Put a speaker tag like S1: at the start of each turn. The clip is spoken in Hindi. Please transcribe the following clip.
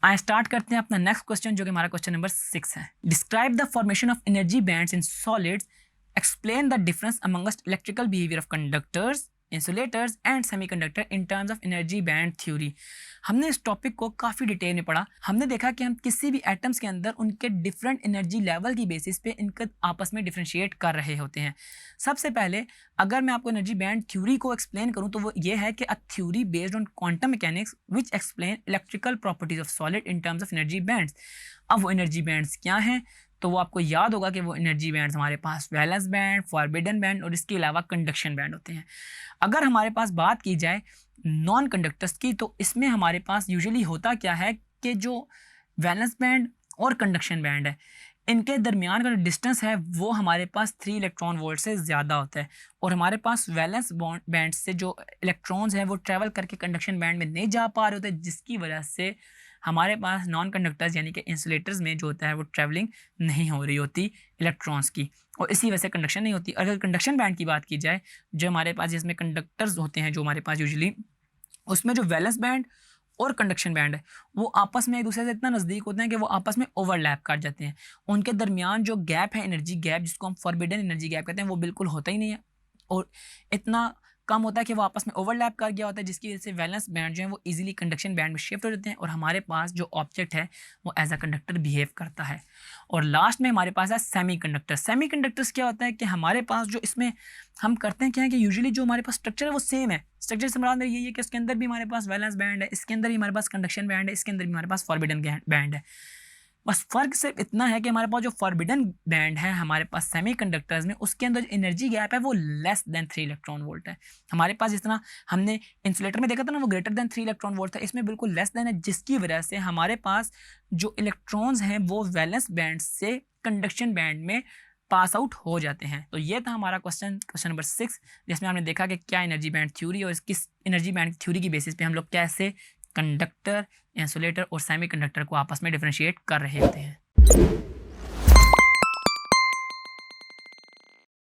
S1: आई स्टार्ट करते हैं अपना नेक्स्ट क्वेश्चन, जो कि हमारा क्वेश्चन नंबर 6 है। Describe the formation of energy bands in solids, explain the difference amongst electrical behaviour of conductors, insulators and semiconductor in terms of energy band theory. हमने इस टॉपिक को काफ़ी डिटेल में पढ़ा। हमने देखा कि हम किसी भी एटम्स के अंदर उनके डिफरेंट एनर्जी लेवल की बेसिस पे इनका आपस में डिफ्रेंशिएट कर रहे होते हैं। सबसे पहले अगर मैं आपको एनर्जी बैंड थ्योरी को एक्सप्लेन करूं तो वो ये है कि a theory based on quantum mechanics which explain electrical properties of solid in terms of energy bands. अब वो एनर्जी बैंड्स क्या हैं, तो वो आपको याद होगा कि वो एनर्जी बैंड्स हमारे पास वैलेंस बैंड, फॉरबिडन बैंड और इसके अलावा कंडक्शन बैंड होते हैं। अगर हमारे पास बात की जाए नॉन कंडक्टर्स की, तो इसमें हमारे पास यूजुअली होता क्या है कि जो वैलेंस बैंड और कंडक्शन बैंड है, इनके दरमियान का जो डिस्टेंस है वो हमारे पास 3 इलेक्ट्रॉन वोल्ट से ज़्यादा होता है, और हमारे पास वैलेंस बैंड से जो इलेक्ट्रॉन्स हैं वो ट्रैवल करके कंडक्शन बैंड में नहीं जा पा रहे होते, जिसकी वजह से हमारे पास नॉन कंडक्टर्स यानी कि इंसुलेटर्स में जो होता है वो ट्रैवलिंग नहीं हो रही होती इलेक्ट्रॉन्स की, और इसी वजह से कंडक्शन नहीं होती। अगर कंडक्शन बैंड की बात की जाए, जो हमारे पास जिसमें कंडक्टर्स होते हैं जो हमारे पास यूजुअली, उसमें जो वैलेंस बैंड और कंडक्शन बैंड है वो आपस में एक दूसरे से इतना नज़दीक होते हैं कि वो आपस में ओवरलैप कर जाते हैं। उनके दरमियान जो गैप है, एनर्जी गैप, जिसको हम फॉरबिडन एनर्जी गैप कहते हैं, वो बिल्कुल होता ही नहीं है, और इतना कम होता है कि वो आपस में ओवरलैप कर गया होता है, जिसकी वजह से वैलेंस बैंड जो है वो इजीली कंडक्शन बैंड में शिफ्ट हो जाते हैं, और हमारे पास जो ऑब्जेक्ट है वो एज अ कंडक्टर बिहेव करता है। और लास्ट में हमारे पास है सेमी कंडक्टर। सेमी कंडक्टर्स क्या होता है कि हमारे पास जो इसमें हम करते हैं क्या है कि यूजुअली जो हमारे पास स्ट्रक्चर है वो सेम है। स्ट्रक्चर से मुराद मेरी यही है कि इसके अंदर भी हमारे पास वैलेंस बैंड है, इसके अंदर भी हमारे पास कंडक्शन बैंड है, इसके अंदर भी हमारे पास फॉरबिडन बैंड है। बस फ़र्क सिर्फ इतना है कि हमारे पास जो फॉरबिडन बैंड है हमारे पास सेमीकंडक्टर्स में, उसके अंदर जो एनर्जी गैप है वो लेस देन 3 इलेक्ट्रॉन वोल्ट है। हमारे पास जिस तरह हमने इंसुलेटर में देखा था ना, वो ग्रेटर देन 3 इलेक्ट्रॉन वोल्ट था, इसमें बिल्कुल लेस देन है, जिसकी वजह से हमारे पास जो इलेक्ट्रॉन्स हैं वो वैलेंस बैंड से कंडक्शन बैंड में पास आउट हो जाते हैं। तो ये था हमारा क्वेश्चन नंबर 6, जिसमें हमने देखा कि क्या एनर्जी बैंड थ्योरी और किस एनर्जी बैंड थ्योरी की बेसिस पे हम लोग कैसे कंडक्टर, इंसुलेटर और सेमीकंडक्टर को आपस में डिफरेंशिएट कर रहे होते हैं।